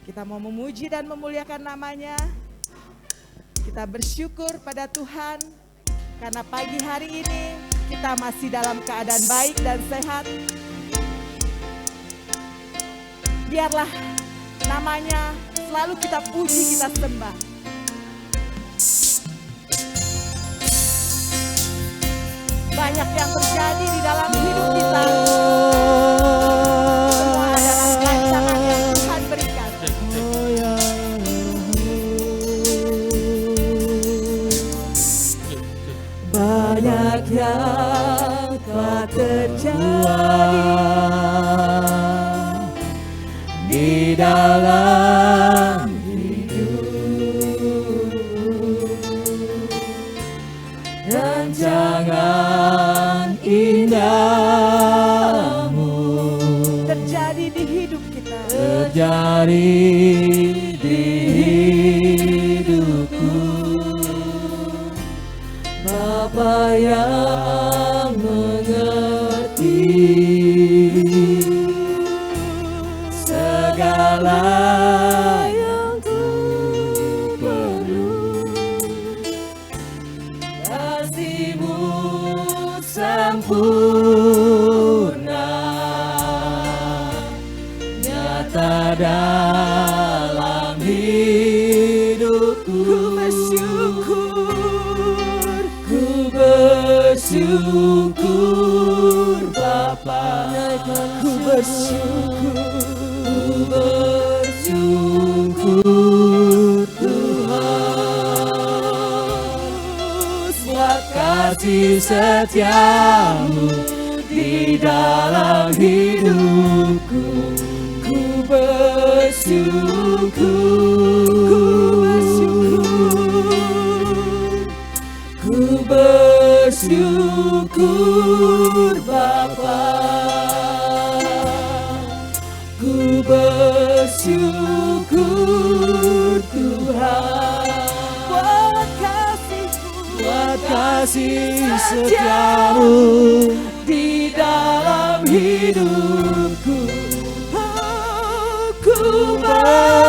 Kita mau memuji dan memuliakan nama-Nya. Kita bersyukur pada Tuhan karena pagi hari ini kita masih dalam keadaan baik dan sehat. Biarlah nama-Nya selalu kita puji, kita sembah. Banyak yang terjadi di dalam hidup kita. Semua adalah rancangan yang Tuhan berikan. Banyak yang telah terjadi di dalam rancangan indahmu terjadi di hidup kita, terjadi di hidupku. Bapa yang mengerti segala yang ku perlu, kasih-Mu sempurna nyata dalam hidupku. Ku bersyukur Bapa, ku bersyukur Tuhan buat kasih setia-Mu di dalam hidupku. Ku bersyukur Bapa, ku bersyukur Tuhan buat kasih setia-Mu di dalam hidupku. Ku bersyukur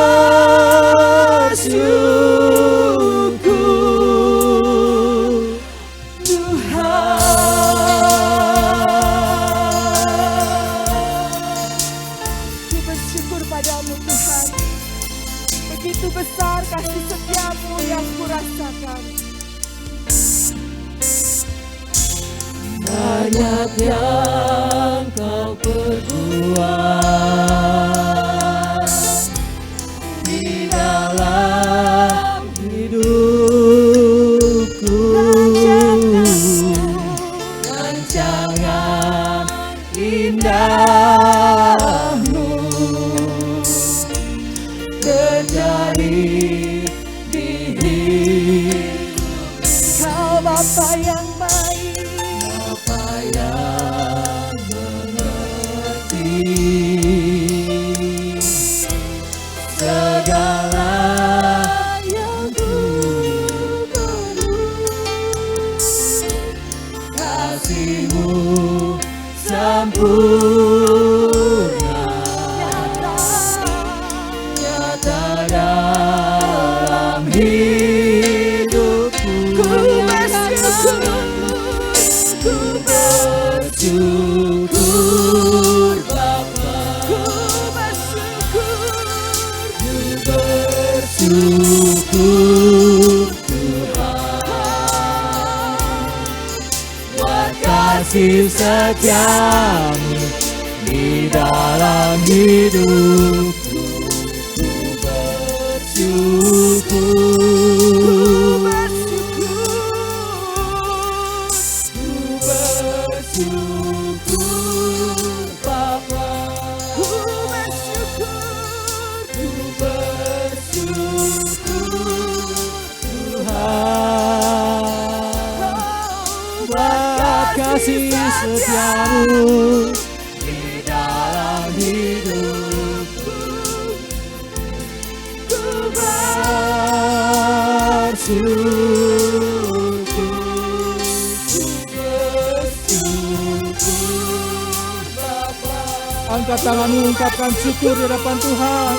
padamu Tuhan. Begitu besar kasih setia-Mu yang kurasakan. Banyak yang Kau perbuat di dalam hidupku. Rancangan indah-Mu terjadi di hidup. Kau Bapa yang baik, Bapa yang mengerti segala yang ku perlu, kasih-Mu sempurna nyata dalam hidupku. Ku bersyukur Bapa, ku bersyukur Tuhan buat kasih setia-Mu di dalam hidupku. Ku bersyukur Bapa, ku bersyukur Tuhan buat kasih setia-Mu di dalam hidupku. Ku bersyukur Bapa. Angkat tanganmu, ungkapkan syukur di hadapan Tuhan.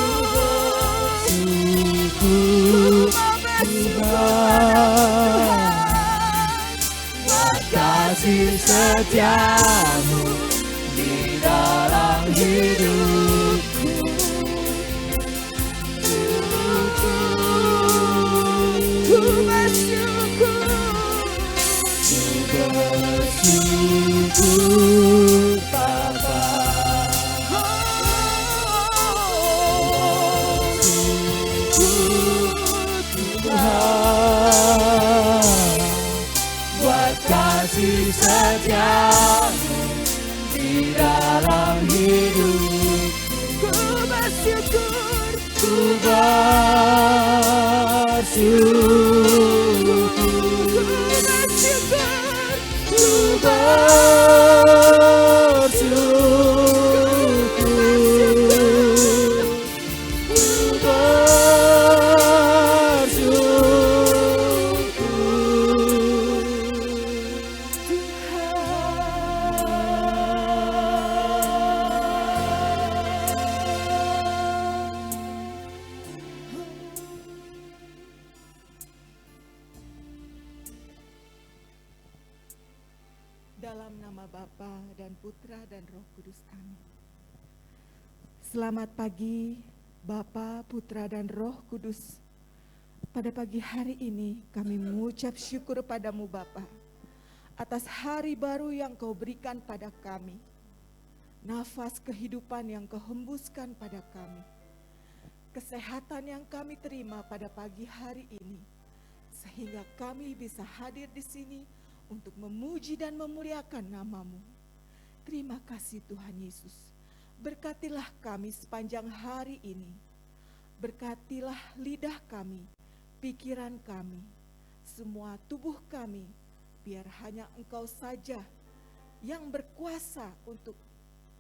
Tuhan, buat kasih setiamu di dalam hidup. Ku bersyukur, Ku bersyukur, ku bersyukur, ku bersyukur, ku dalam nama Bapa dan Putra dan Roh Kudus. Amin. Selamat pagi Bapa, Putra dan Roh Kudus. Pada pagi hari ini kami mengucap syukur padamu Bapa atas hari baru yang Kau berikan pada kami. Nafas kehidupan yang Kau hembuskan pada kami. Kesehatan yang kami terima pada pagi hari ini sehingga kami bisa hadir di sini untuk memuji dan memuliakan nama-Mu. Terima kasih Tuhan Yesus. Berkatilah kami sepanjang hari ini. Berkatilah lidah kami, pikiran kami, semua tubuh kami. Biar hanya Engkau saja yang berkuasa untuk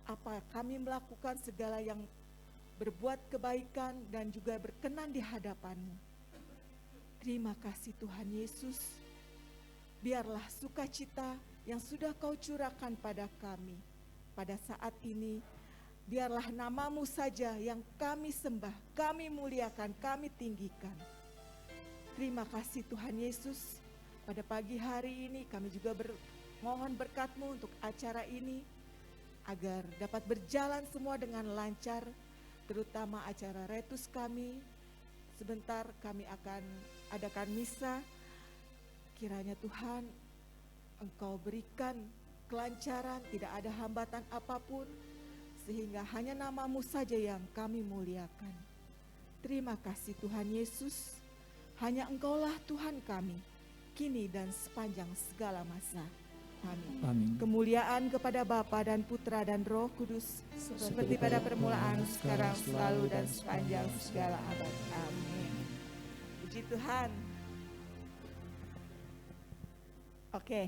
apa kami melakukan segala yang berbuat kebaikan dan juga berkenan di hadapan-Mu. Terima kasih Tuhan Yesus. Biarlah sukacita yang sudah Kau curahkan pada kami pada saat ini, biarlah nama-Mu saja yang kami sembah, kami muliakan, kami tinggikan. Terima kasih Tuhan Yesus. Pada pagi hari ini kami juga mohon berkat-Mu untuk acara ini, agar dapat berjalan semua dengan lancar, terutama acara retus kami. Sebentar kami akan adakan misa. Kiranya Tuhan, Engkau berikan kelancaran, tidak ada hambatan apapun, sehingga hanya nama-Mu saja yang kami muliakan. Terima kasih Tuhan Yesus, hanya Engkaulah Tuhan kami, kini dan sepanjang segala masa. Amin. Amin. Kemuliaan kepada Bapa dan Putra dan Roh Kudus, seperti pada permulaan, sekarang, selalu, dan sepanjang segala abad. Amin. Puji Tuhan. Oke,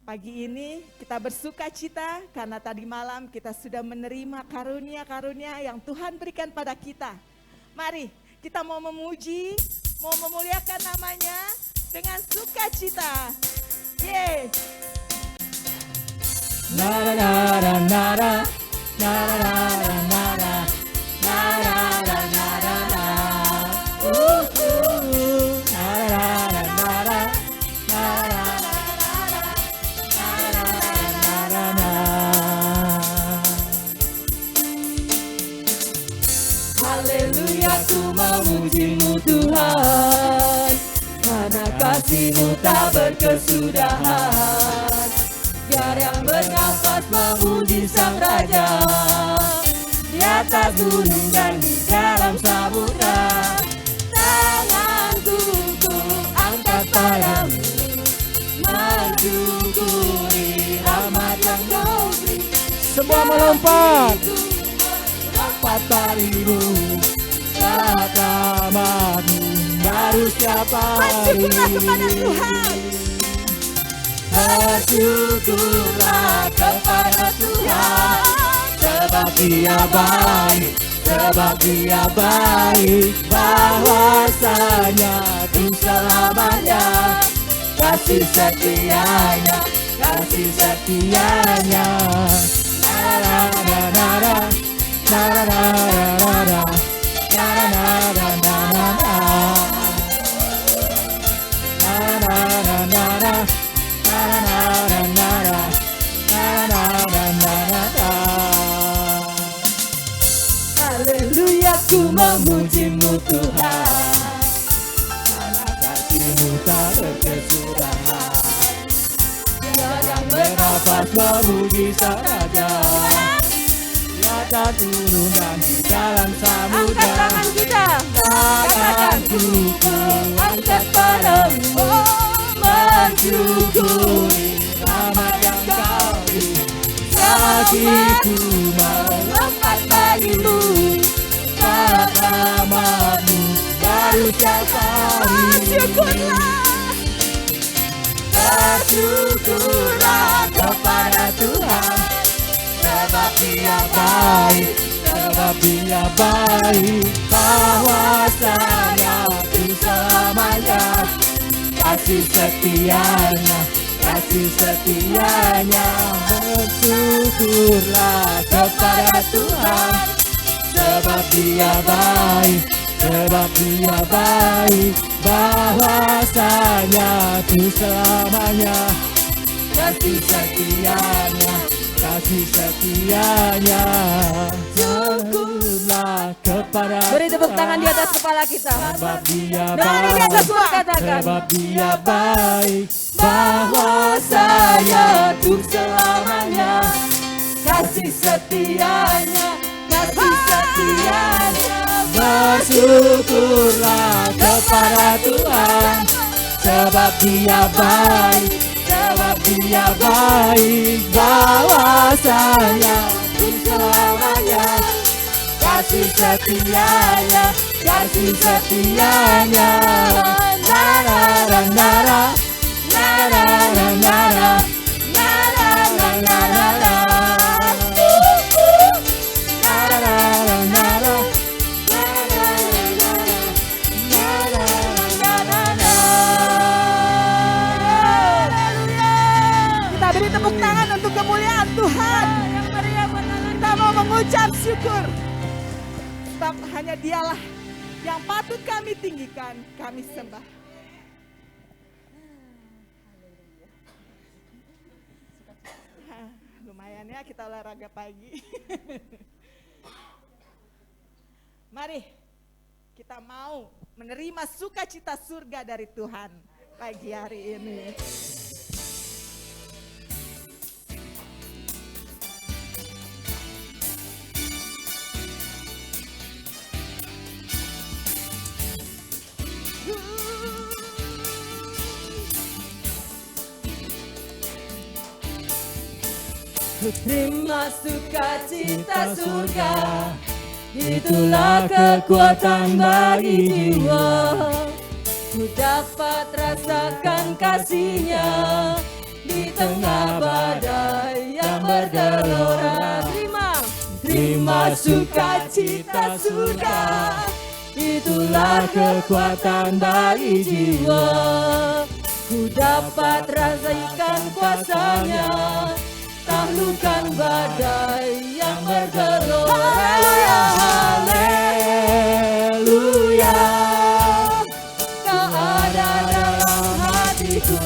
pagi ini kita bersuka cita karena tadi malam kita sudah menerima karunia-karunia yang Tuhan berikan pada kita. Mari kita mau memuji, mau memuliakan nama-Nya dengan sukacita. Yeay. Nara nara nara nara nara nara nara nara nara nara nara Haleluya, ku memuji-Mu Tuhan, karena kasih-Mu tak berkesudahan. Biar yang bernafas memuji Sang Raja, di atas gunung dan di dalam samudra. Tanganku ku angkat padamu, mensyukuri rahmat yang Kau beri. Semua melompat, melompat padamu, selamat-Mu baru setiap hari. Bersyukurlah kepada Tuhan. Bersyukurlah kepada Tuhan, sebab Dia baik, sebab Dia baik, bahwasanya itu selamanya. Kasih setianya, kasih setianya. Nara nara nara nara nara nara nara nara nara nara. Haleluya, ku memuji-Mu Tuhan, karena kasih-Mu tak berkesudahan. Dia yang bernafas memuji Sang Raja, di atas gunung dan di dalam samudra. syukuri rahmat yang kau beri. Hatiku melompat bagimu, rahmatmu baru setiap hari. Bersyukurlah kepada Tuhan, sebab Dia baik, sebab Dia baik. Bahwasanya untuk selamanya, kasih setianya, kasih setianya. Bersyukurlah kepada Tuhan, sebab Dia baik, sebab Dia baik. Bahwasanya untuk selamanya, kasih setianya, kasih setianya. Syukurlah kepada Beri tepuk tangan di atas kepala kita. sebab Dia Dan di atas baik, suara katakan, sebab Dia baik. Bahwasanya untuk selamanya, kasih setianya, kasih setianya. Bersyukurlah kepada Tuhan, sebab Dia baik, sebab Dia baik. Bahwasanya untuk selamanya, kasih setianya, kasih setianya. Nara nara nara nara nara nara nara nara. Kita beri tepuk tangan untuk kemuliaan Tuhan. Kita mau mengucap syukur. Sebab hanya Dialah yang patut kami tinggikan, kami sembah. Lumayan ya kita olahraga pagi. Mari kita mau menerima sukacita surga dari Tuhan pagi hari ini. Terima sukacita surga, itulah kekuatan bagi jiwa. Ku dapat rasakan kasih-Nya di tengah badai yang bergelora. Terima sukacita surga, itulah kekuatan bagi jiwa. Ku dapat rasakan kuasa-Nya, taklukkan badai yang bergelora. Haleluya, Kau ada dalam hatiku,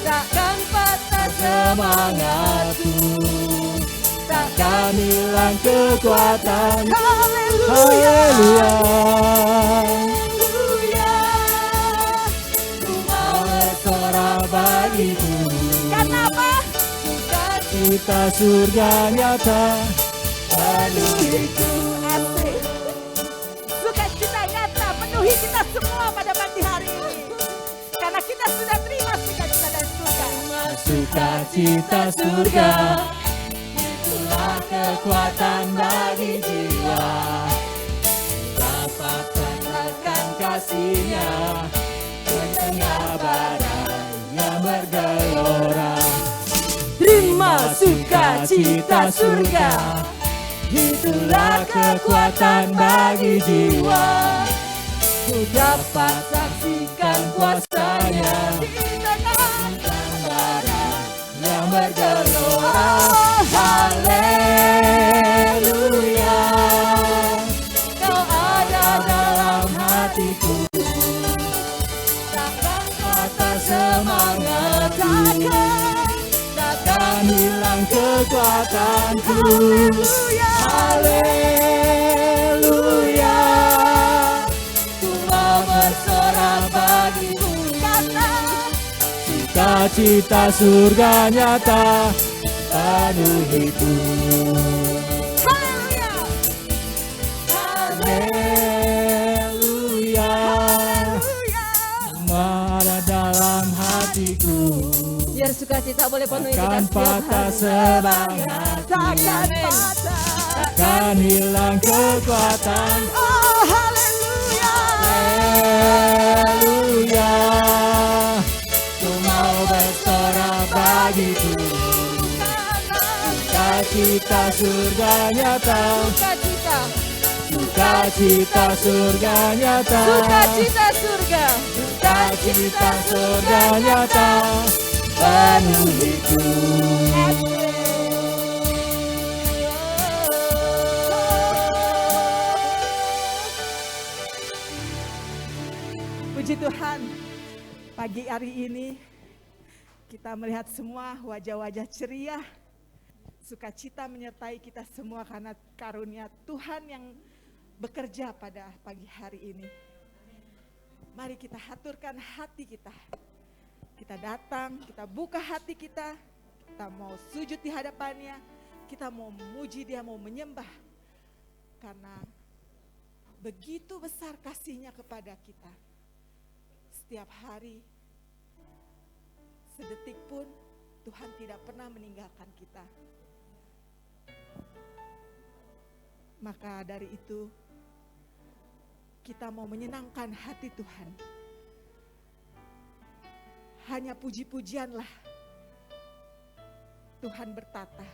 takkan patah semangatku, takkan hilang kekuatan. Haleluya, ku mau bersorak bagimu. Kenapa? Kita surga nyata penuhiku. Asik. Sukacita nyata penuhi kita semua pada pagi hari ini. Karena kita sudah terima sukacita dari surga. Sukacita surga, itulah kekuatan bagi jiwa. Dapat rasakan kasih-Nya di tengah badai yang bergelora. Terima sukacita surga, itulah kekuatan bagi jiwa. Ku dapat saksikan kuasa-Nya di tengah badai yang bergelora. Haleluya, Kau ada dalam hatiku, takkan patah semangatku, takkan hilang kekuatanku. Haleluya, ku mau bersorak bagimu. Sukacita surga nyata penuhiku. Haleluya. Haleluya, Haleluya. ada dalam hati. Sukacita boleh penuhi kita Takkan setiap patah hari. semangat, Takkan Amin. patah. takkan hilang kekuatan. Oh haleluya. Haleluya, ku mau bersorak bagiku. Sukacita surga nyata, Sukacita. sukacita surga nyata, Sukacita surga. sukacita surga nyata, penuhiku. Puji Tuhan, pagi hari ini kita melihat semua wajah-wajah ceria, sukacita menyertai kita semua karena karunia Tuhan yang bekerja pada pagi hari ini. Mari kita haturkan hati kita. Kita datang, kita buka hati kita mau sujud di hadapannya, kita mau memuji Dia, mau menyembah. Karena begitu besar kasih-Nya kepada kita. Setiap hari, sedetik pun Tuhan tidak pernah meninggalkan kita. Maka dari itu, kita mau menyenangkan hati Tuhan. Hanya puji-pujianlah Tuhan bertata.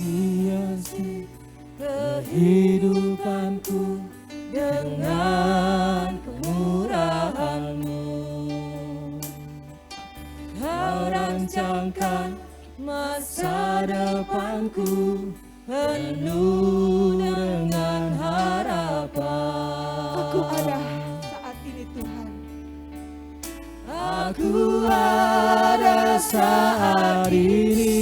Hiasi kehidupanku dengan kemurahan-Mu. Kau rancangkan masa depanku penuh dengan harapan. Aku ada saat ini Tuhan. Aku ada saat ini.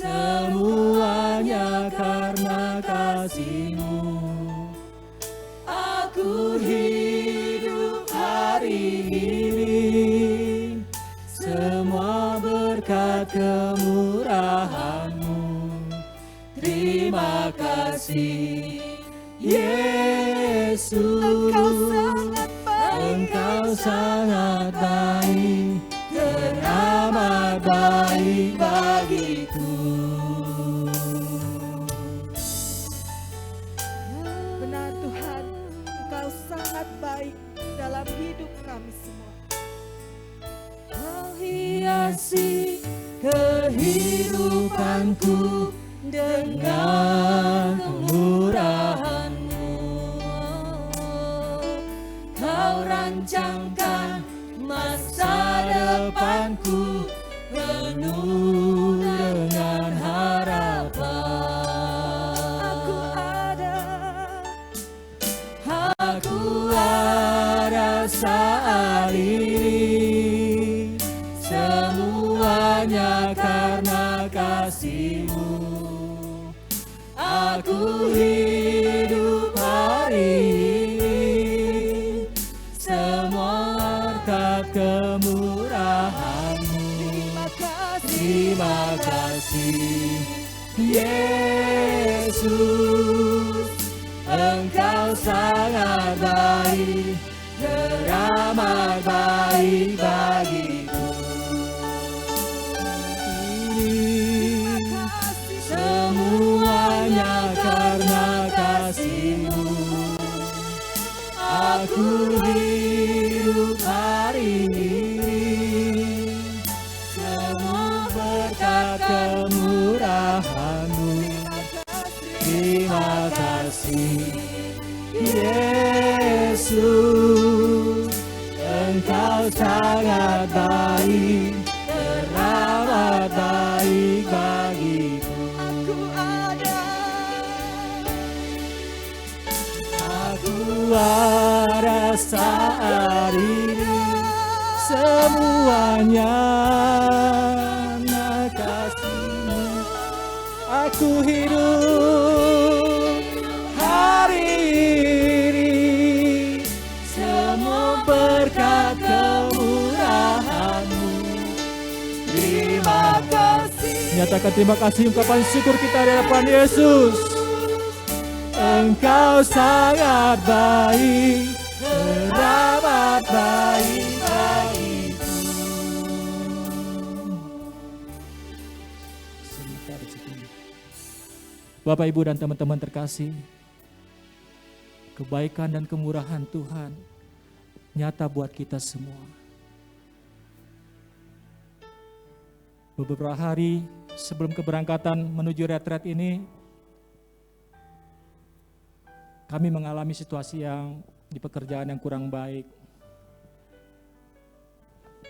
Semuanya karena kasih-Mu. Aku hidup hari ini, semua berkat kemurahan-Mu. Terima kasih Yesus, Engkau sangat baik, teramat baik bagiku. Benar Tuhan, Engkau sangat baik dalam hidup kami semua. Kau hiasi kehidupanku dengan kemurahan-Mu. Kau rancangkan masa depanku penuh dengan harapan. Aku ada saat ini, semuanya karena kasih-Mu. Aku hidup hari ini, semua berkat kemurahan-Mu. Terima kasih Yesus, Engkau sangat baik, teramat baik bagiku. Semuanya karena kasih-Mu. Aku hidup hari ini, semua berkat kemurahan-Mu. Terima kasih Yesus, Engkau sangat baik, teramat baik bagiku. Aku ada saat ini, semuanya karena kasih-Mu. Aku hidup hari ini, Nyatakan terima kasih, ungkapan syukur kita di hadapan Yesus. Engkau sangat baik, teramat baik bagiku. Bapak, Ibu, dan teman-teman terkasih, kebaikan dan kemurahan Tuhan nyata buat kita semua. Beberapa hari sebelum keberangkatan menuju retret ini, kami mengalami situasi yang di pekerjaan yang kurang baik.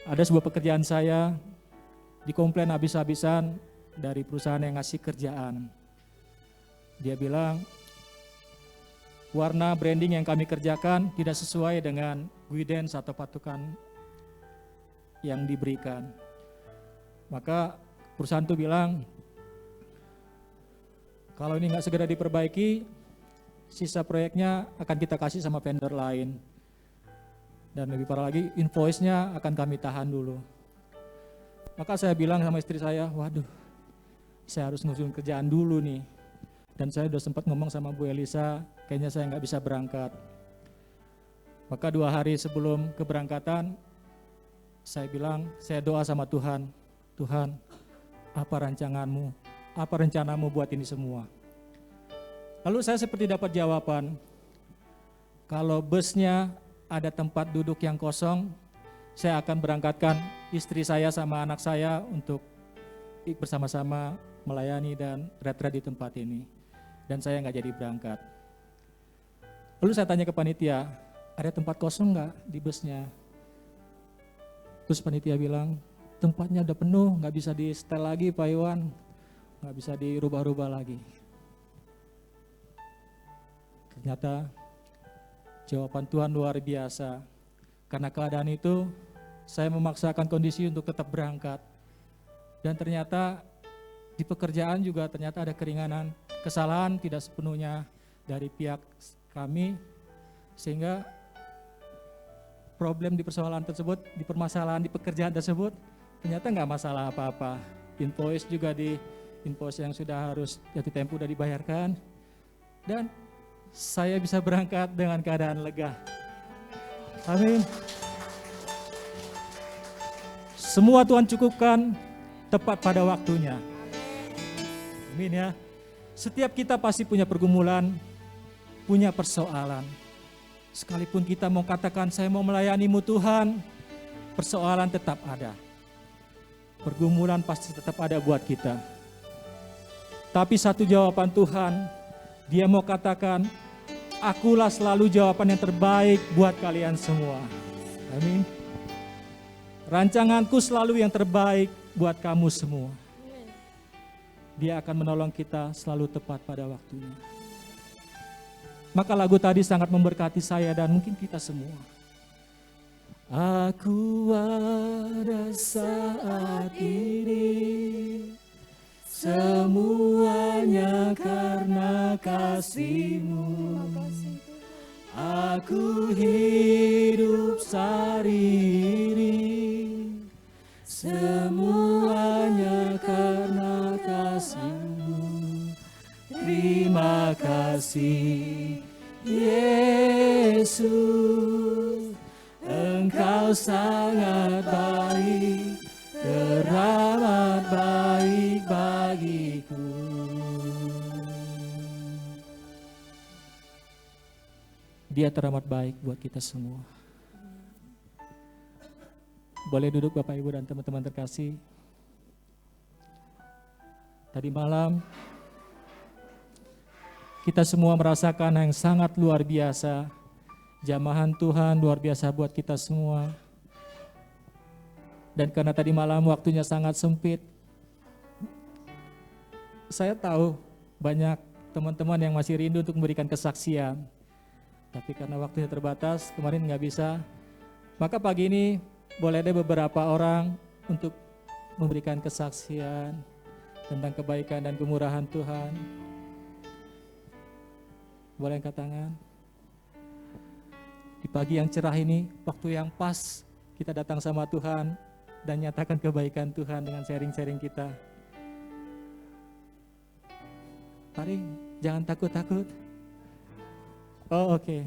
Ada sebuah pekerjaan saya dikomplain habis-habisan dari perusahaan yang ngasih kerjaan. Dia bilang, warna branding yang kami kerjakan tidak sesuai dengan guidance atau patokan yang diberikan. Maka perusahaan itu bilang, kalau ini nggak segera diperbaiki, sisa proyeknya akan kita kasih sama vendor lain. Dan lebih parah lagi, invoice-nya akan kami tahan dulu. Maka saya bilang sama istri saya, waduh, saya harus ngusulin kerjaan dulu nih. Dan saya udah sempat ngomong sama Bu Elisa, kayaknya saya nggak bisa berangkat. Maka 2 hari sebelum keberangkatan, saya bilang, saya doa sama Tuhan, Tuhan, apa rancanganmu, apa rencanamu buat ini semua? Lalu saya seperti dapat jawaban, kalau busnya ada tempat duduk yang kosong, saya akan berangkatkan istri saya sama anak saya untuk bersama-sama melayani dan retret di tempat ini. Dan saya nggak jadi berangkat. Lalu saya tanya ke panitia, ada tempat kosong nggak di busnya? Terus panitia bilang, tempatnya udah penuh, nggak bisa di setel lagi Pak Iwan, nggak bisa dirubah-rubah lagi. Ternyata jawaban Tuhan luar biasa. Karena keadaan itu, saya memaksakan kondisi untuk tetap berangkat. Dan ternyata di pekerjaan juga ternyata ada keringanan, kesalahan tidak sepenuhnya dari pihak kami, sehingga problem di persoalan tersebut, di permasalahan di pekerjaan tersebut, ternyata nggak masalah apa-apa. Invoice juga invoice yang sudah harus jatuh tempo sudah dibayarkan. Dan saya bisa berangkat dengan keadaan lega. Amin. Semua Tuhan cukupkan tepat pada waktunya. Amin ya. Setiap kita pasti punya pergumulan, punya persoalan. Sekalipun kita mau katakan saya mau melayani-Mu Tuhan, persoalan tetap ada. Pergumulan pasti tetap ada buat kita. Tapi satu jawaban Tuhan, Dia mau katakan, akulah selalu jawaban yang terbaik buat kalian semua. Amin. Rancanganku selalu yang terbaik buat kamu semua. Dia akan menolong kita selalu tepat pada waktunya. Maka lagu tadi sangat memberkati saya dan mungkin kita semua. Aku ada saat ini, semuanya karena kasih-Mu. Aku hidup sehari ini, semuanya karena kasih-Mu. Terima kasih Yesus, Engkau sangat baik, teramat baik bagiku. Dia teramat baik buat kita semua. Boleh duduk Bapak Ibu dan teman-teman terkasih. Tadi malam kita semua merasakan yang sangat luar biasa. Jamahan Tuhan luar biasa buat kita semua. Dan karena tadi malam waktunya sangat sempit, saya tahu banyak teman-teman yang masih rindu untuk memberikan kesaksian. Tapi karena waktunya terbatas, kemarin nggak bisa. Maka pagi ini boleh ada beberapa orang untuk memberikan kesaksian tentang kebaikan dan kemurahan Tuhan. Boleh angkat tangan. Di pagi yang cerah ini, waktu yang pas kita datang sama Tuhan dan nyatakan kebaikan Tuhan dengan sharing-sharing kita. Mari, jangan takut-takut. Oh oke,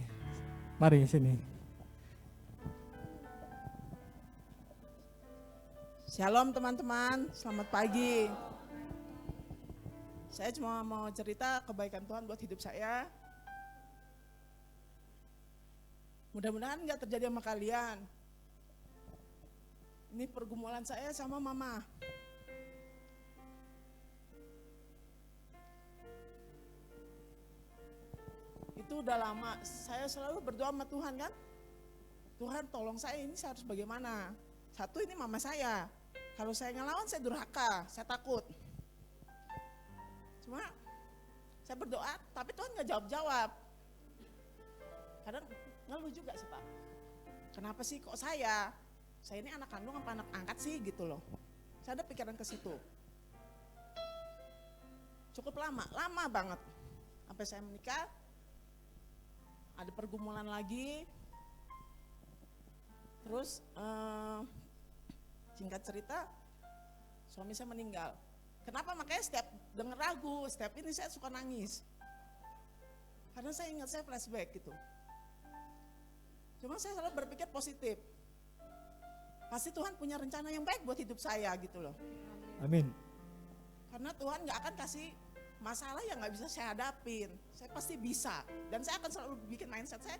mari sini. Shalom teman-teman, selamat pagi. Saya cuma mau cerita kebaikan Tuhan buat hidup saya. Mudah-mudahan nggak terjadi sama kalian. Ini pergumulan saya sama mama. Itu udah lama, saya selalu berdoa sama Tuhan kan. Tuhan tolong saya, ini saya harus bagaimana. Satu, ini mama saya. Kalau saya ngelawan saya durhaka, saya takut. Cuma saya berdoa, tapi Tuhan gak jawab-jawab. Kadang ngeluh juga sih Pak. Kenapa sih kok saya ini anak kandung apa anak angkat sih gitu loh. Saya ada pikiran ke situ. Cukup lama banget. Sampai saya menikah, ada pergumulan lagi. Terus singkat cerita, suami saya meninggal. Kenapa? Makanya setiap denger lagu, setiap ini saya suka nangis. Karena saya ingat, saya flashback gitu. Cuma saya selalu berpikir positif. Pasti Tuhan punya rencana yang baik buat hidup saya gitu loh. Amin. Karena Tuhan gak akan kasih masalah yang gak bisa saya hadapin. Saya pasti bisa. Dan saya akan selalu bikin mindset saya,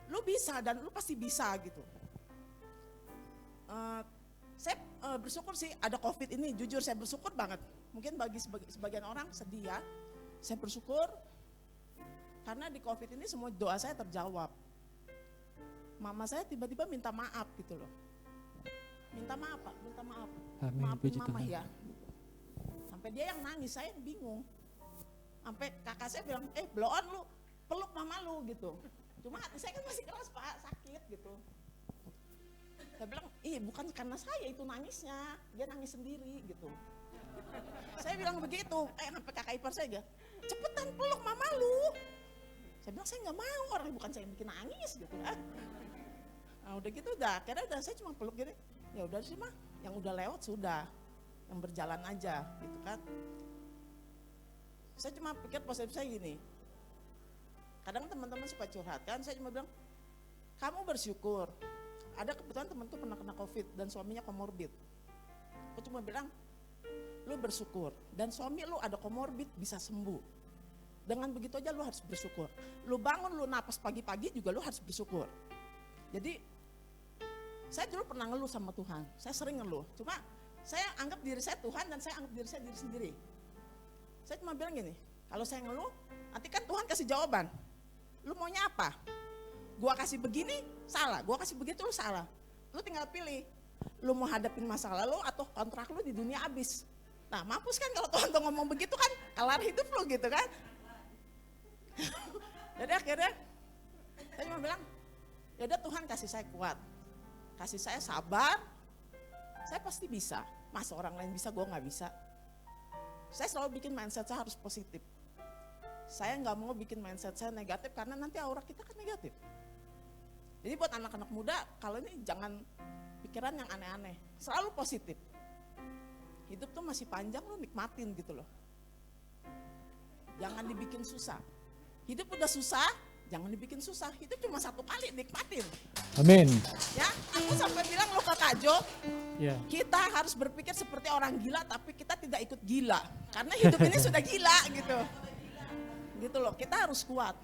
lu bisa dan lu pasti bisa gitu. Saya bersyukur sih ada COVID ini, jujur saya bersyukur banget. Mungkin bagi sebagian orang sedih ya. Saya bersyukur karena di COVID ini semua doa saya terjawab. Mama saya tiba-tiba minta maaf gitu loh. Minta maaf Pak, minta maaf. Amin, Maafin puji mama Tuhan. ya. Sampai dia yang nangis, saya yang bingung. Sampai kakak saya bilang, blow on lu, peluk mama lu gitu. Cuma hati saya kan masih keras Pak, sakit gitu. Saya bilang, bukan karena saya itu nangisnya, dia nangis sendiri gitu. Saya bilang begitu, sampai kakak ipar saya gak, cepetan peluk mama lu. Saya bilang, saya gak mau, orang bukan saya yang bikin nangis gitu kan. Nah udah gitu akhirnya udah saya cuma peluk gini, ya udah sih mah, yang udah lewat sudah, yang berjalan aja gitu kan. Saya cuma pikir positif saya gini, kadang teman-teman suka curhat kan, saya cuma bilang, kamu bersyukur. Ada kebetulan temen tuh pernah kena COVID dan suaminya komorbid. Aku cuma bilang, lu bersyukur dan suami lu ada komorbid bisa sembuh. Dengan begitu aja lu harus bersyukur. Lu bangun, lu napas pagi-pagi juga lu harus bersyukur. Jadi saya dulu pernah ngeluh sama Tuhan, saya sering ngeluh. Cuma saya anggap diri saya Tuhan dan saya anggap diri saya diri sendiri. Saya cuma bilang gini, kalau saya ngeluh, nanti kan Tuhan kasih jawaban. Lu maunya apa? Gua kasih begini, salah. Gua kasih begitu, lu salah. Lu tinggal pilih. Lu mau hadapin masalah lu atau kontrak lu di dunia habis. Nah mampus kan kalau Tuhan tuh ngomong begitu kan, kelar hidup lu gitu kan. Jadi akhirnya, saya cuma bilang, yaudah Tuhan kasih saya kuat. Kasih saya sabar, saya pasti bisa. Masa orang lain bisa, gua gak bisa. Saya selalu bikin mindset saya harus positif. Saya gak mau bikin mindset saya negatif karena nanti aura kita kan negatif. Jadi buat anak-anak muda, kalau ini jangan pikiran yang aneh-aneh, selalu positif. Hidup tuh masih panjang, lu nikmatin gitu loh. Jangan dibikin susah. Hidup udah susah, jangan dibikin susah. Hidup cuma satu kali, nikmatin. Amin. Ya, aku sampai bilang lo ke Kak Jo, Ya. kita harus berpikir seperti orang gila, tapi kita tidak ikut gila. Karena hidup ini sudah gila gitu. Gitu loh, kita harus kuat.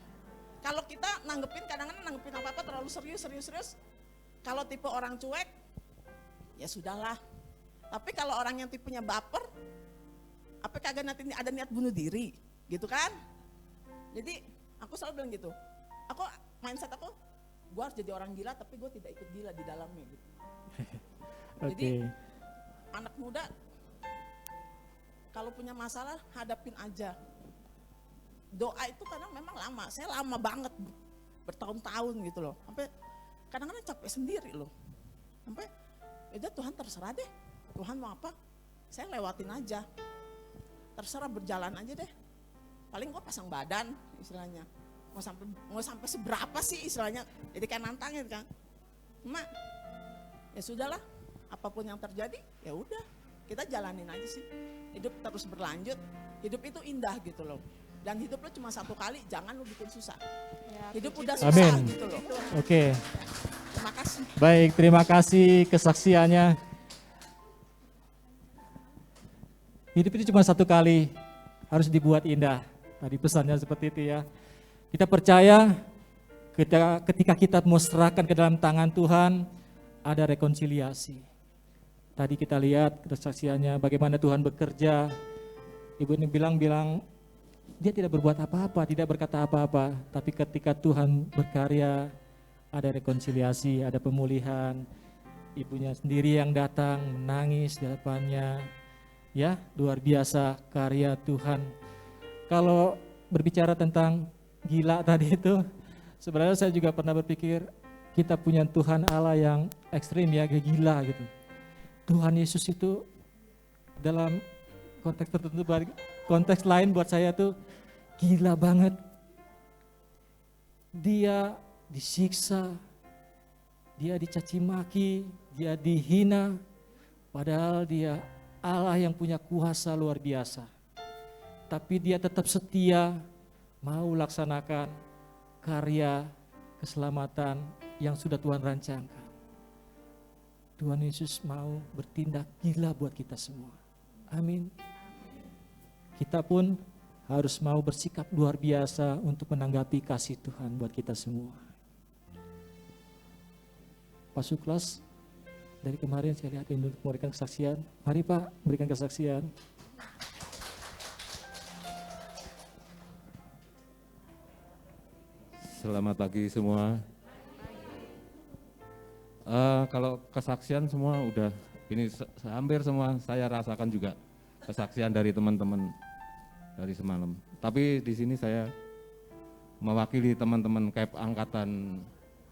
Kalau kita kadang-kadang nanggepin apa-apa terlalu serius. Kalau tipe orang cuek, ya sudahlah. Tapi kalau orang yang tipenya baper, apa kagak nanti ada niat bunuh diri, gitu kan? Jadi aku selalu bilang gitu. Mindset aku, gue harus jadi orang gila tapi gue tidak ikut gila di dalamnya gitu. Jadi anak muda kalau punya masalah hadapin aja. Doa itu kadang memang lama, saya lama banget bertahun-tahun gitu loh. Sampai kadang-kadang capek sendiri loh. Sampai ya Tuhan terserah deh. Tuhan mau apa? Saya lewatin aja. Terserah berjalan aja deh. Paling gue pasang badan istilahnya. Mau sampai seberapa sih istilahnya. Jadi kayak nantangin kan. Cuma ya sudahlah, apapun yang terjadi ya udah, kita jalanin aja sih. Hidup terus berlanjut. Hidup itu indah gitu loh. Dan hidup lo cuma satu kali, jangan lo bikin susah. Ya, Hidup puji udah Tuhan. susah Amin. gitu loh. Oke, Terima kasih. baik, terima kasih kesaksiannya. Hidup itu cuma satu kali, harus dibuat indah. Tadi pesannya seperti itu ya. Kita percaya ketika kita mau serahkan ke dalam tangan Tuhan, ada rekonsiliasi. Tadi kita lihat kesaksiannya bagaimana Tuhan bekerja. Ibu ini bilang dia tidak berbuat apa-apa, tidak berkata apa-apa. Tapi ketika Tuhan berkarya, ada rekonsiliasi, ada pemulihan. Ibunya sendiri yang datang menangis di hadapannya. Ya, luar biasa karya Tuhan. Kalau berbicara tentang gila tadi itu, sebenarnya saya juga pernah berpikir kita punya Tuhan Allah yang ekstrim ya, kayak gila gitu. Tuhan Yesus itu dalam konteks tertentu, konteks lain buat saya tuh gila banget. Dia disiksa, dia dicaci maki, dia dihina, padahal dia Allah yang punya kuasa luar biasa. Tapi dia tetap setia, mau laksanakan karya keselamatan yang sudah Tuhan rancangkan. Tuhan Yesus mau bertindak gila buat kita semua. Amin. Kita pun harus mau bersikap luar biasa untuk menanggapi kasih Tuhan buat kita semua. Pak Suklas, dari kemarin saya lihat untuk memberikan kesaksian. Mari Pak, berikan kesaksian. Selamat pagi semua. Kalau kesaksian semua udah, ini hampir semua saya rasakan juga kesaksian dari teman-teman dari semalam. Tapi di sini saya mewakili teman-teman KEP angkatan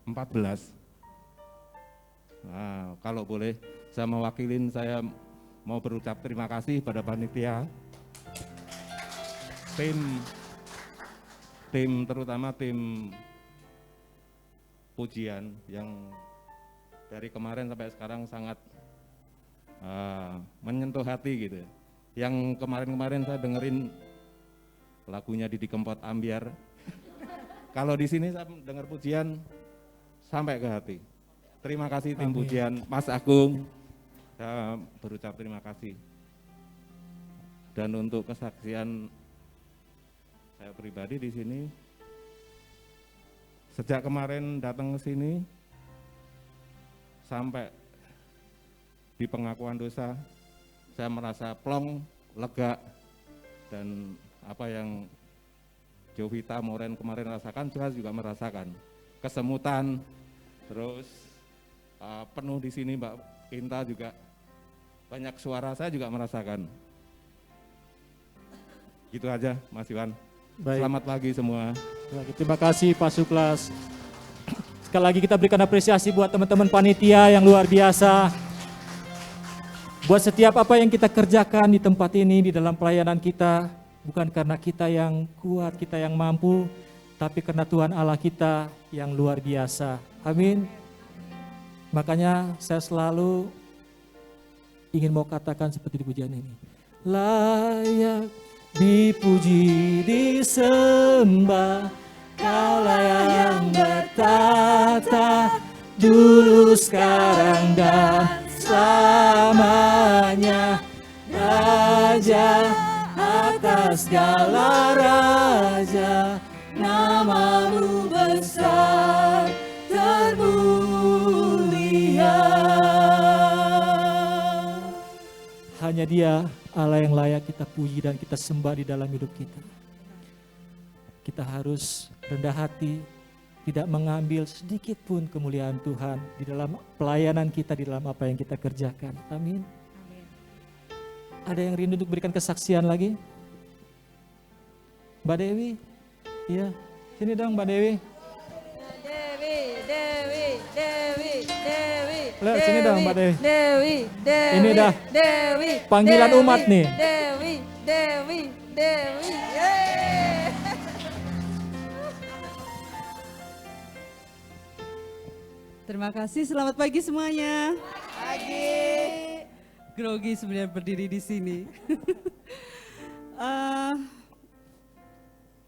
14. Nah, kalau boleh saya mewakilin, saya mau berucap terima kasih pada panitia, tim terutama tim pujian yang dari kemarin sampai sekarang sangat menyentuh hati gitu. Yang kemarin-kemarin saya dengerin lagunya Didi Kempot Ambiar. Kalau di sini saya dengar pujian sampai ke hati. Terima kasih tim pujian, Mas Agung. Saya berucap terima kasih. Dan untuk kesaksian saya pribadi di sini, sejak kemarin datang ke sini sampai di pengakuan dosa, saya merasa plong, lega, dan apa yang Jovita Moren kemarin rasakan, saya juga merasakan kesemutan, terus penuh di sini Mbak Inta juga banyak suara, saya juga merasakan. Gitu aja Mas Iwan. Baik. Selamat pagi semua. Baik, terima kasih Pak Suklas. Sekali lagi kita berikan apresiasi buat teman-teman panitia yang luar biasa. Buat setiap apa yang kita kerjakan di tempat ini, di dalam pelayanan kita, bukan karena kita yang kuat, kita yang mampu, tapi karena Tuhan Allah kita yang luar biasa. Amin. Makanya saya selalu ingin mau katakan seperti di pujian ini. Layak dipuji, disembah, Kaulah yang bertata dulu, sekarang, dan selamanya. Raja atas segala raja, namamu besar termulia. Hanya Dia Allah yang layak kita puji dan kita sembah di dalam hidup kita. Kita harus rendah hati, tidak mengambil sedikit pun kemuliaan Tuhan di dalam pelayanan kita, di dalam apa yang kita kerjakan. Amin. Ada yang rindu untuk berikan kesaksian lagi? Mbak Dewi? Iya, sini dong Mbak Dewi. Lihat, sini dong Mbak Dewi. Ini dah panggilan umat nih. Dewi. Terima kasih, selamat pagi semuanya. Pagi. Grogi sebenarnya berdiri di sini.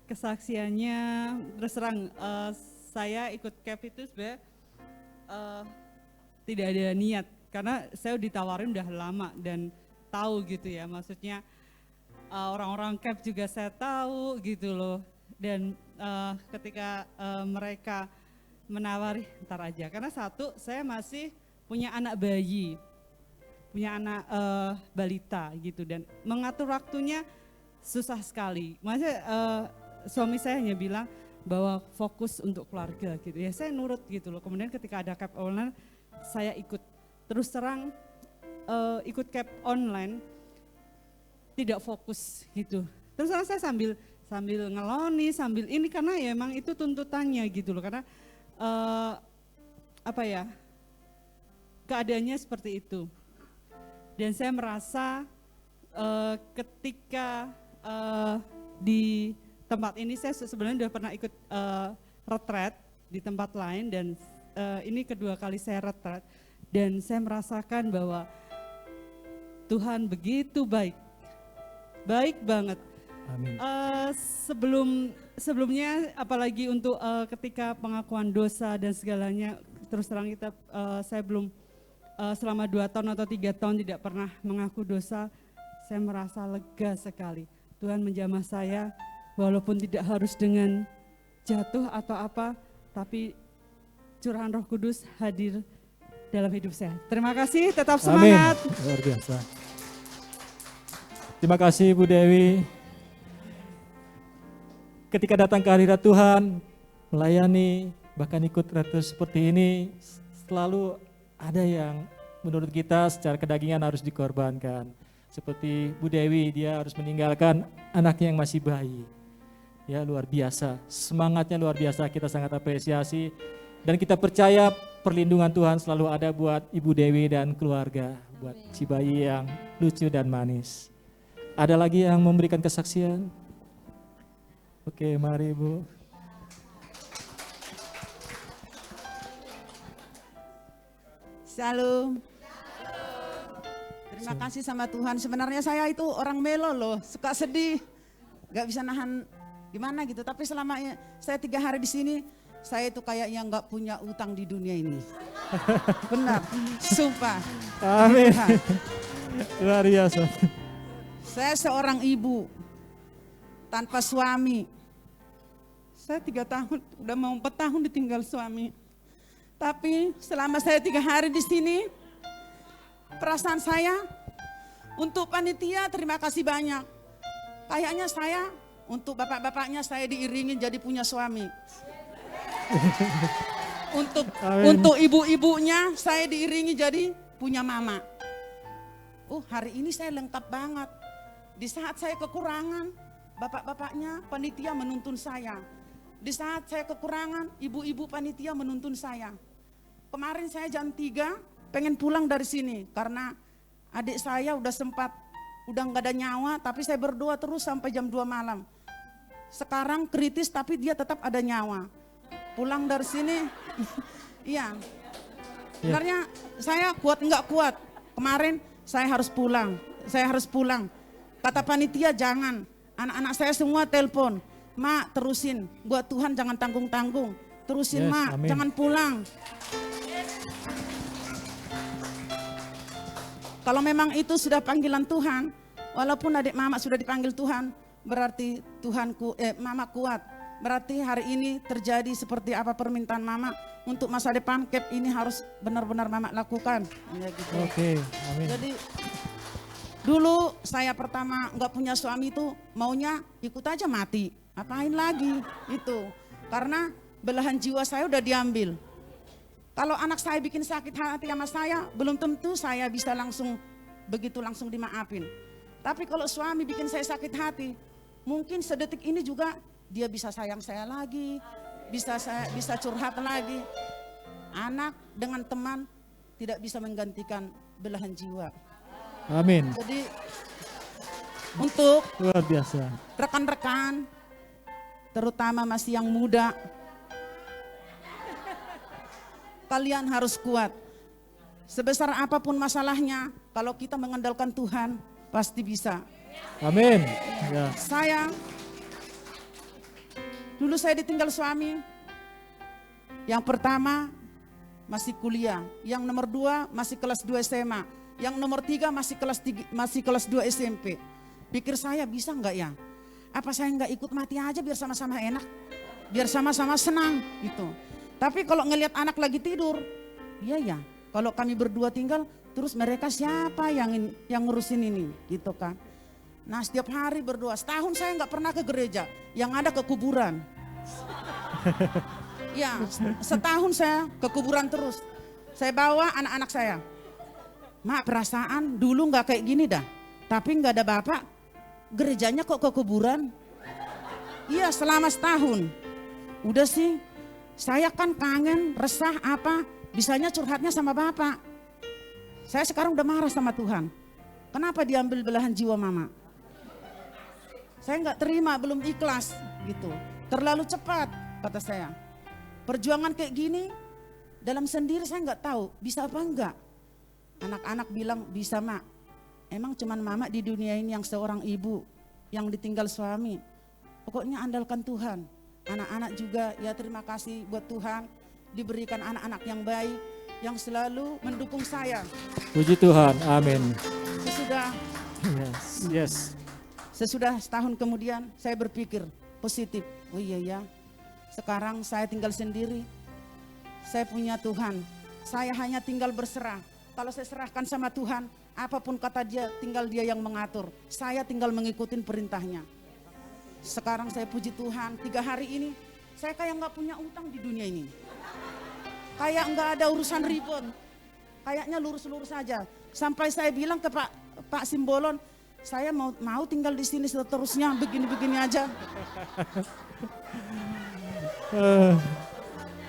kesaksiannya terus terang saya ikut CAP itu sebenarnya tidak ada niat karena saya ditawarin udah lama dan tahu gitu ya, maksudnya orang-orang CAP juga saya tahu gitu loh, dan ketika mereka menawari ntar aja, karena satu saya masih punya anak bayi, punya anak balita gitu, dan mengatur waktunya susah sekali. Maksudnya suami saya hanya bilang bahwa fokus untuk keluarga gitu ya, saya nurut gitu loh. Kemudian ketika ada CAP online saya ikut, terus terang ikut CAP online tidak fokus gitu. Terus terang saya sambil ngeloni, sambil ini karena ya emang itu tuntutannya gitu loh, karena apa ya, keadaannya seperti itu. Dan saya merasa ketika di tempat ini saya sebenarnya sudah pernah ikut retret di tempat lain, dan ini kedua kali saya retret, dan saya merasakan bahwa Tuhan begitu baik, baik banget. Amin. Sebelumnya apalagi untuk ketika pengakuan dosa dan segalanya, terus terang saya belum selama 2 tahun atau 3 tahun tidak pernah mengaku dosa. Saya merasa lega sekali. Tuhan menjamah saya walaupun tidak harus dengan jatuh atau apa, tapi curahan Roh Kudus hadir dalam hidup saya. Terima kasih, tetap semangat. Amin. Luar biasa. Terima kasih Bu Dewi. Ketika datang ke hadirat Tuhan, melayani, bahkan ikut retret seperti ini, selalu ada yang menurut kita secara kedagingan harus dikorbankan. Seperti Bu Dewi, dia harus meninggalkan anaknya yang masih bayi. Ya, luar biasa, semangatnya luar biasa, kita sangat apresiasi. Dan kita percaya perlindungan Tuhan selalu ada buat Ibu Dewi dan keluarga, buat si bayi yang lucu dan manis. Ada lagi yang memberikan kesaksian? Oke, mari Bu. Shalom. Terima kasih sama Tuhan. Sebenarnya saya itu orang melo loh, suka sedih, gak bisa nahan gimana gitu. Tapi selama saya 3 hari di sini, saya itu kayaknya gak punya utang di dunia ini. Benar, sumpah. Amin. Luar biasa. Saya seorang ibu tanpa suami. Saya 3 tahun, udah mau 4 tahun ditinggal suami. Tapi selama saya 3 hari di sini, perasaan saya untuk panitia terima kasih banyak. Kayaknya saya untuk bapak-bapaknya saya diiringi jadi punya suami. Untuk ibu-ibunya saya diiringi jadi punya mama. Hari ini saya lengkap banget. Di saat saya kekurangan, bapak-bapaknya panitia menuntun saya. Di saat saya kekurangan, ibu-ibu panitia menuntun saya. Kemarin saya jam 3 pengen pulang dari sini karena adik saya udah nggak ada nyawa, tapi saya berdoa terus sampai jam 2 malam. Sekarang kritis tapi dia tetap ada nyawa. Pulang dari sini, iya. Sebenarnya saya kuat nggak kuat. Kemarin saya harus pulang. Kata panitia jangan, anak-anak saya semua telepon, Mak terusin, buat Tuhan jangan tanggung-tanggung. Terusin Mak, amin. jangan pulang. Kalau memang itu sudah panggilan Tuhan, walaupun adik mama sudah dipanggil Tuhan, berarti mama kuat. Berarti hari ini terjadi seperti apa permintaan mama, untuk masa depan CAP ini harus benar-benar mama lakukan. Ya gitu. Oke, amin. Jadi dulu saya pertama nggak punya suami itu maunya ikut aja mati. Apain lagi itu. Karena belahan jiwa saya udah diambil. Kalau anak saya bikin sakit hati sama saya, belum tentu saya bisa langsung dimaafin. Tapi kalau suami bikin saya sakit hati, mungkin sedetik ini juga dia bisa sayang saya lagi, bisa curhat lagi. Anak dengan teman tidak bisa menggantikan belahan jiwa. Amin. Jadi untuk Luar biasa. rekan-rekan, terutama masih yang muda, kalian harus kuat. Sebesar apapun masalahnya, kalau kita mengandalkan Tuhan, pasti bisa. Amin. Ya. Saya Dulu saya ditinggal suami. Yang pertama masih kuliah, yang nomor 2 masih kelas 2 SMA, yang nomor 3 masih kelas 2 SMP. Pikir saya bisa enggak ya? Apa saya enggak ikut mati aja biar sama-sama enak, biar sama-sama senang gitu. Tapi kalau ngelihat anak lagi tidur, iya ya. Kalau kami berdua tinggal, terus mereka siapa yang ngurusin ini gitu kan? Nah setiap hari berdoa, setahun saya enggak pernah ke gereja, yang ada ke kuburan. Ya, setahun saya ke kuburan terus. Saya bawa anak-anak saya. Mak, perasaan dulu nggak kayak gini dah. Tapi nggak ada bapak, gerejanya kok ke kuburan? Iya, selama setahun. Udah sih, saya kan kangen, resah apa, bisanya curhatnya sama bapak. Saya sekarang udah marah sama Tuhan. Kenapa diambil belahan jiwa mama? Saya nggak terima, belum ikhlas gitu. Terlalu cepat, kata saya. Perjuangan kayak gini, dalam sendiri saya nggak tahu bisa apa enggak. Anak-anak bilang bisa mak. Emang cuman mama di dunia ini yang seorang ibu yang ditinggal suami. Pokoknya andalkan Tuhan. Anak-anak juga ya terima kasih buat Tuhan diberikan anak-anak yang baik yang selalu mendukung saya. Puji Tuhan, amin. Sesudah setahun kemudian saya berpikir positif. Oh iya ya. Sekarang saya tinggal sendiri, saya punya Tuhan, saya hanya tinggal berserah. Kalau saya serahkan sama Tuhan, apapun kata dia, tinggal dia yang mengatur. Saya tinggal mengikuti perintahnya. Sekarang saya puji Tuhan, 3 hari ini, saya kayak nggak punya utang di dunia ini. Kayak nggak ada urusan ribet, kayaknya lurus-lurus saja. Sampai saya bilang ke Pak Simbolon, saya mau tinggal di sini seterusnya, begini-begini aja.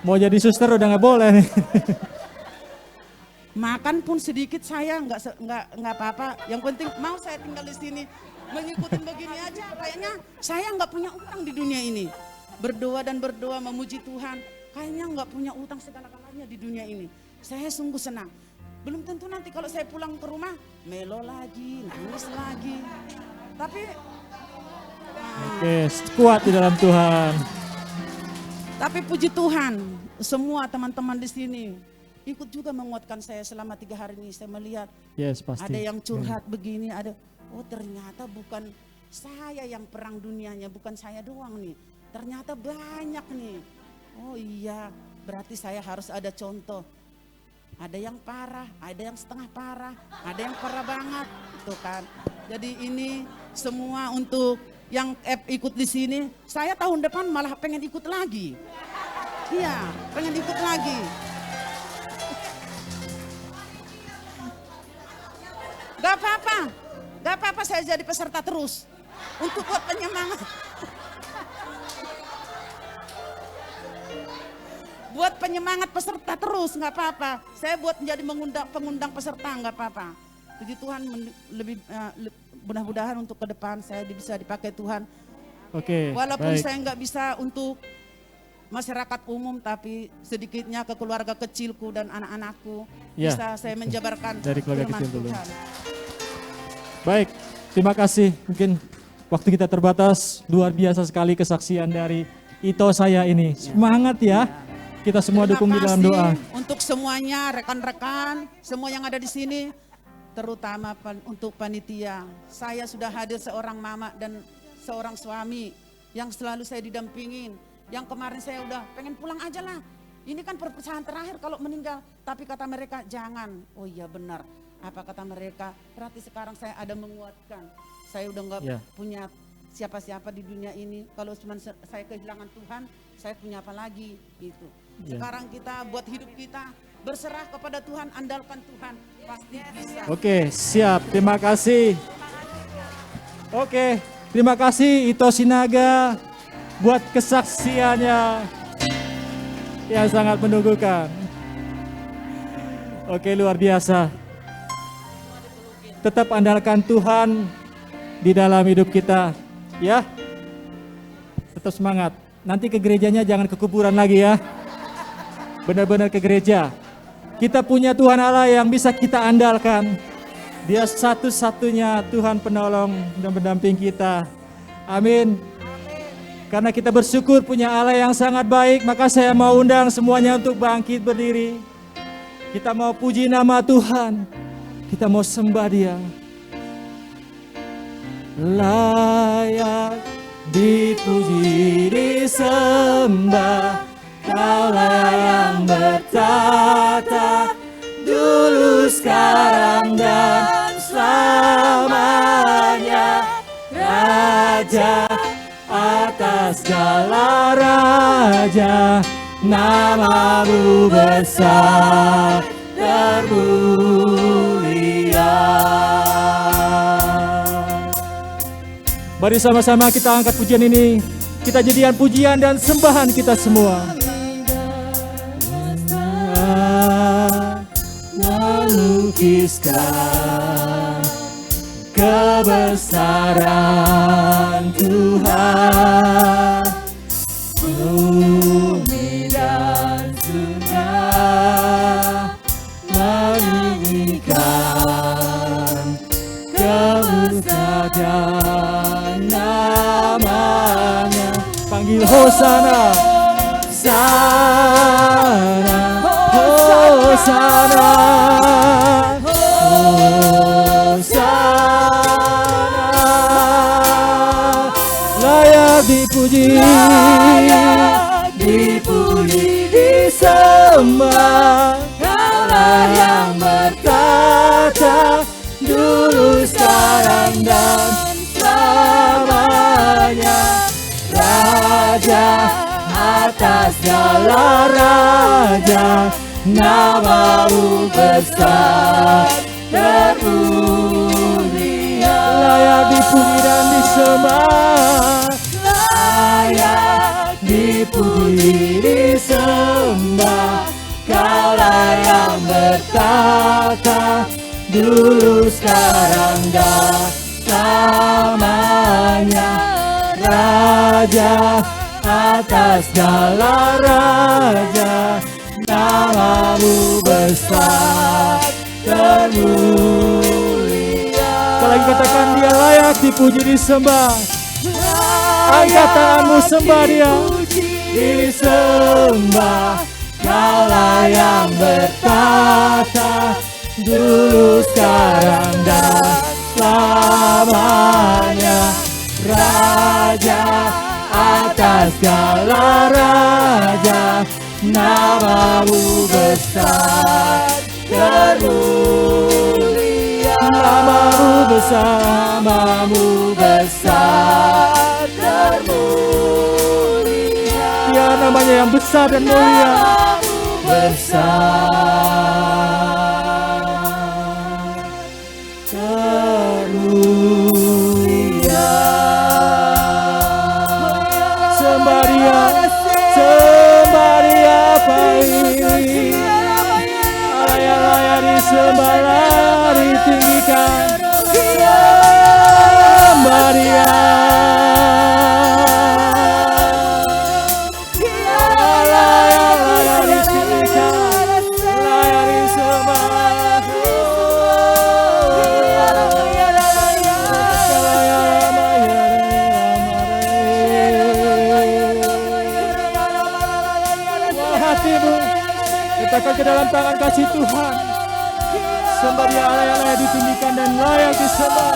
Mau jadi suster udah nggak boleh nih. Makan pun sedikit saya nggak apa-apa. Yang penting mau saya tinggal di sini, mengikuti begini aja. Kayaknya saya nggak punya utang di dunia ini. Berdoa dan berdoa memuji Tuhan. Kayaknya nggak punya utang segala-galanya di dunia ini. Saya sungguh senang. Belum tentu nanti kalau saya pulang ke rumah melo lagi, nangis lagi. Tapi Oke, kuat di dalam Tuhan. Tapi puji Tuhan, semua teman-teman di sini ikut juga menguatkan saya selama 3 hari ini. Saya melihat Pasti. ada yang curhat begini, ada oh ternyata bukan saya yang perang dunianya, bukan saya doang nih. Ternyata banyak nih. Oh iya, berarti saya harus ada contoh. Ada yang parah, ada yang setengah parah, ada yang parah banget, gitu kan. Jadi ini semua untuk yang ikut di sini, saya tahun depan malah pengen ikut lagi. Iya, pengen ikut lagi. Gak apa-apa saya jadi peserta terus. Untuk buat penyemangat. Buat penyemangat peserta terus, gak apa-apa. Saya buat menjadi pengundang peserta, gak apa-apa. Puji Tuhan mudah-mudahan untuk ke depan saya bisa dipakai Tuhan. Oke, Walaupun baik. saya nggak bisa untuk masyarakat umum, tapi sedikitnya ke keluarga kecilku dan anak-anakku Ya. bisa saya menjabarkan Dari keluarga firman kecil dulu. Tuhan. Baik, terima kasih. Mungkin waktu kita terbatas, luar biasa sekali kesaksian dari Ito saya ini. Semangat ya, kita semua Terima dukung di dalam kasih doa. untuk semuanya, rekan-rekan, semua yang ada di sini, terutama untuk panitia. Saya sudah hadir seorang mama dan seorang suami yang selalu saya didampingin. Yang kemarin saya udah pengen pulang aja lah. Ini kan perpisahan terakhir kalau meninggal. Tapi kata mereka jangan. Oh iya benar. Apa kata mereka? Berarti sekarang saya ada menguatkan. Saya udah nggak punya siapa-siapa di dunia ini. Kalau cuma saya kehilangan Tuhan, saya punya apa lagi gitu. Sekarang kita buat hidup kita berserah kepada Tuhan, andalkan Tuhan, pasti bisa. Oke, siap. Terima kasih. Oke, terima kasih Ito Sinaga buat kesaksiannya yang sangat menunggukan. Oke, luar biasa. Tetap andalkan Tuhan di dalam hidup kita, ya. Tetap semangat. Nanti ke gerejanya jangan ke kuburan lagi ya. Benar-benar ke gereja. Kita punya Tuhan Allah yang bisa kita andalkan. Dia satu-satunya Tuhan penolong dan pendamping kita. Amin. Karena kita bersyukur punya Allah yang sangat baik, maka saya mau undang semuanya untuk bangkit berdiri. Kita mau puji nama Tuhan, kita mau sembah Dia. Layak dipuji, disembah, Kaulah yang bertata dulu, sekarang, dan selamanya. Raja atas segala raja, namamu besar termulia. Mari sama-sama kita angkat pujian ini, kita jadikan pujian dan sembahan kita semua. Melukiskan kebesaran Tuhan, bumi dan surga menyanyikan kebesaran namanya. Panggil Hosana, Hosana, Hosana, Hosana. Layak dipuji, dipuji, disembah, Kaulah yang bertata dulu, sekarang, dan selamanya. Raja atas segala raja, namamu besar termulia. Layak dipuji dan disembah, layak dipuji, disembah, Kaulah yang bertata dulu, sekarang, dan selamanya. Raja atas segala raja, namamu besar termulia. Kalau lagi katakan Dia layak dipuji, disembah. Angkat tanganmu, sembah Dia. Disembah, Kaulah yang bertata dulu, sekarang, dan selamanya. Raja atas segala raja, namamu besar termulia. Namamu besar, namamu besar termulia. Dia namanya yang besar dan mulia, besar termulia. Sembah Dia, sembah Dia baik. Allah yang layak disembah, layak ditinggikan. Sembah Dia. Allah yang layak ditinggikan, layak disembah. Hatimu letakkan ke dalam tangan kasih Tuhan. Sembah Dia, Allah yang layak ditinggikan dan layak disembah.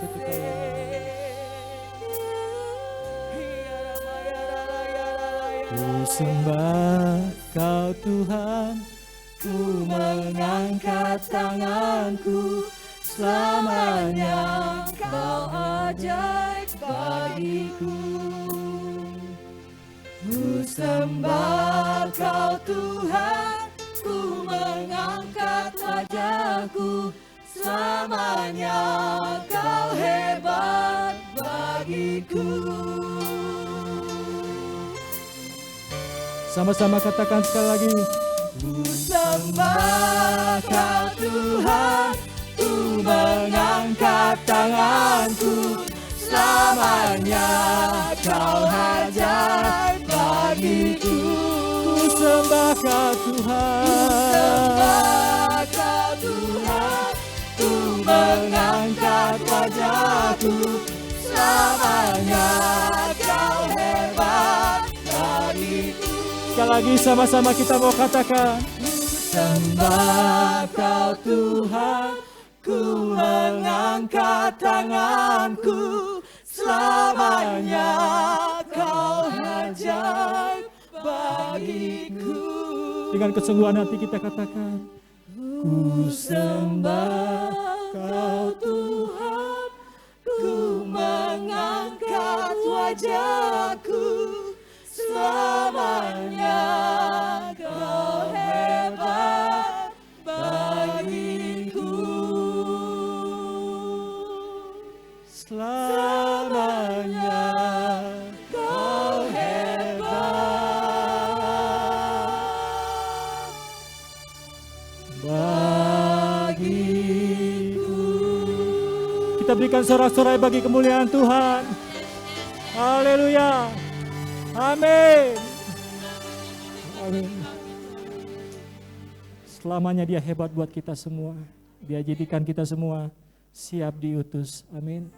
Ku sembah Kau Tuhan, ku mengangkat tanganku, selamanya Kau ajaib bagiku. Ku sembah Kau Tuhan, ku mengangkat wajahku, selamanya Kau hebat bagiku. Sama-sama katakan sekali lagi. Ku sembah Kau Tuhan, ku mengangkat tanganku, selamanya Kau ajaib bagiku. Ku sembah Kau Tuhan, ku sembah Kau Tuhan, ku mengangkat wajahku, selamanya Kau hebat bagiku. Sekali lagi sama-sama kita mau katakan. Ku sembah Kau Tuhan, ku mengangkat tanganku, selamanya Kau ajaib bagiku. Dengan kesungguhan hati kita katakan. Ku sembah Kau Tuhan, ku mengangkat wajahku, selamanya Kau hebat bagiku. Selamanya Kau hebat bagiku. Kita berikan sorak-sorai bagi kemuliaan Tuhan. Haleluya. Amin. Amin. Selamanya Dia hebat buat kita semua. Dia jadikan kita semua siap diutus. Amin.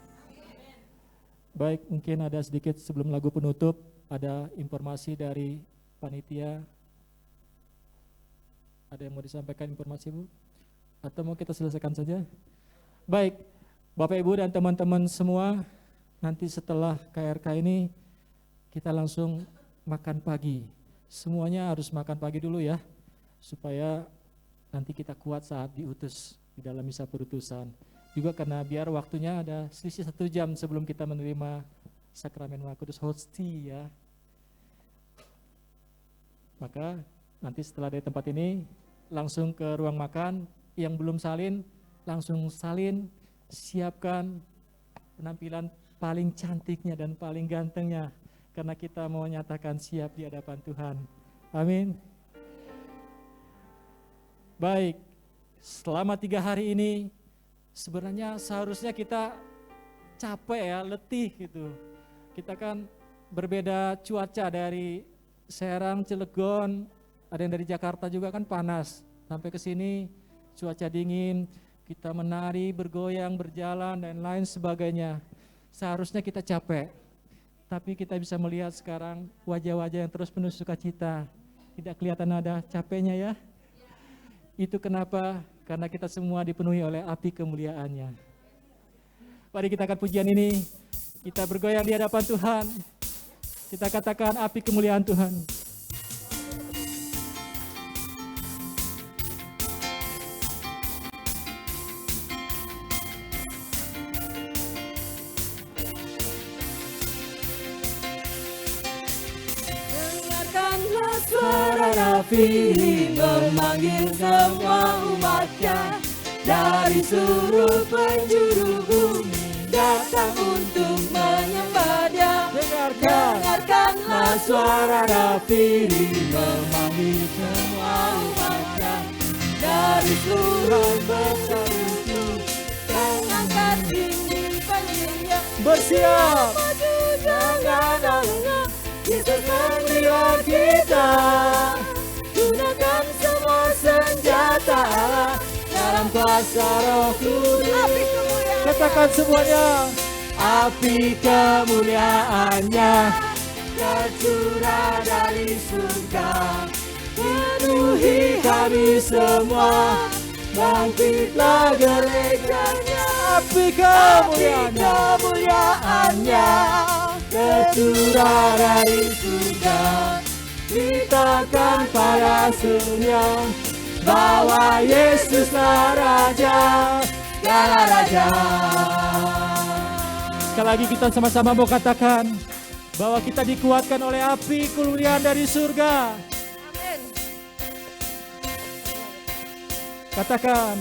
Baik, mungkin ada sedikit sebelum lagu penutup, ada informasi dari panitia. Ada yang mau disampaikan informasi, Bu? Atau mau kita selesaikan saja? Baik, Bapak Ibu dan teman-teman semua, nanti setelah KRK ini kita langsung makan pagi. Semuanya harus makan pagi dulu ya, supaya nanti kita kuat saat diutus di dalam misa perutusan. Juga karena biar waktunya ada selisih 1 jam sebelum kita menerima sakramen Maha Kudus Hosti ya. Maka nanti setelah dari tempat ini langsung ke ruang makan. Yang belum salin langsung salin, siapkan penampilan paling cantiknya dan paling gantengnya, karena kita mau nyatakan siap di hadapan Tuhan. Amin. Baik, selama 3 hari ini sebenarnya seharusnya kita capek ya, letih gitu. Kita kan berbeda cuaca dari Serang, Cilegon, ada yang dari Jakarta juga kan panas. Sampai ke sini cuaca dingin, kita menari, bergoyang, berjalan dan lain sebagainya. Seharusnya kita capek, tapi kita bisa melihat sekarang wajah-wajah yang terus penuh sukacita. Tidak kelihatan ada capeknya ya. Itu kenapa? Karena kita semua dipenuhi oleh api kemuliaannya. Mari kita akan pujian ini, kita bergoyang di hadapan Tuhan. Kita katakan api kemuliaan Tuhan. Dengarkanlah suara Rafi memanggil semua umatnya dari seluruh penjuru bumi datang untuk menyembah Dia. Dengarkanlah suara Rafi memanggil semua umatnya dari seluruh penjuru dengan tinggi panggilnya. Bersiap. Maju jangan lengah, Yesus membela kita. Gunakan semua senjata Allah dalam kuasa Roh Kudus. Katakan semuanya. Api kemuliaannya tercurah dari surga, penuhi kami semua bangkitlah gerejanya, Api kemuliaannya tercurah dari surga, beritakan pada dunia bahwa Yesuslah Raja, segala raja. Sekali lagi kita sama-sama mau katakan bahwa kita dikuatkan oleh api kemuliaan dari surga. Katakan,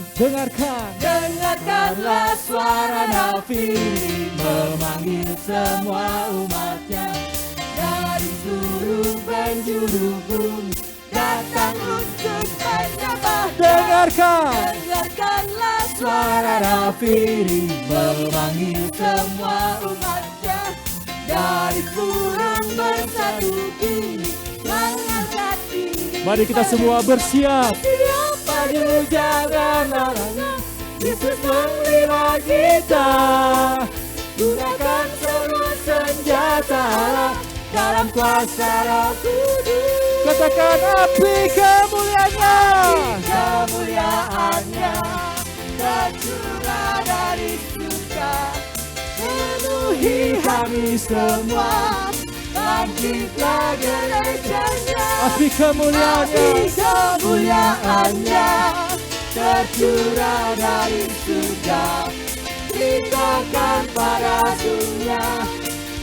Dengarkanlah suara nafiri memanggil semua umatnya dari seluruh penjuru bumi datang untuk menyembah. Dengarkanlah suara nafiri memanggil semua umatnya dari burung bersatu kini mengangkat diri. Mari kita semua bersiap. Maju jangan larang, Yesus membela kita. Gunakan semua senjata dalam kuasa Roh Kudus. Katakan api kemuliaannya tercurah dari surga, penuhi kami semua. Bangkitlah gerejanya, api kemuliaannya tercurah dari surga, beritakan pada dunia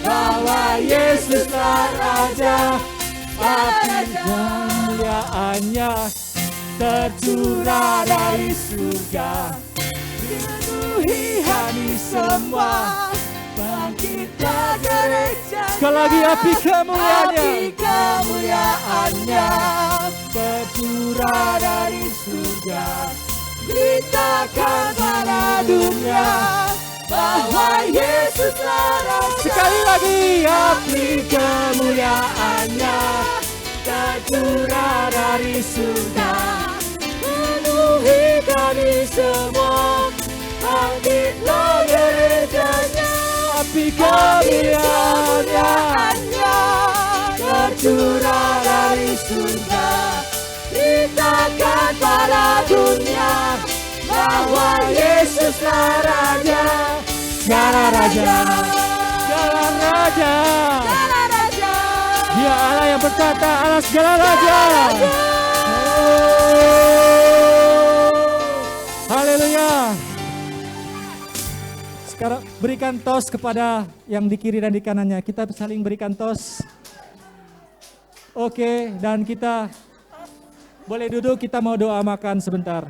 bahwa Yesuslah Raja. api kemuliaannya tercurah dari surga, Penuhi kami semua. Bangkitlah gerejanya, sekali lagi api kemuliaannya tercurah dari surga, beritakan pada dunia bahwa Yesuslah Raja. sekali lagi Api kemuliaannya tercurah dari surga, penuhi kami semua. Bangkitlah gerejanya, api kemuliaannya tercurah dari surga, beritakan pada dunia bahwa Yesuslah Raja, segala raja, segala raja. segala raja. Dia Allah yang bertata, Allah segala raja. Haleluya. Sekarang berikan tos kepada yang di kiri dan di kanannya. Kita saling berikan tos. Oke, dan kita boleh duduk, kita mau doa makan sebentar.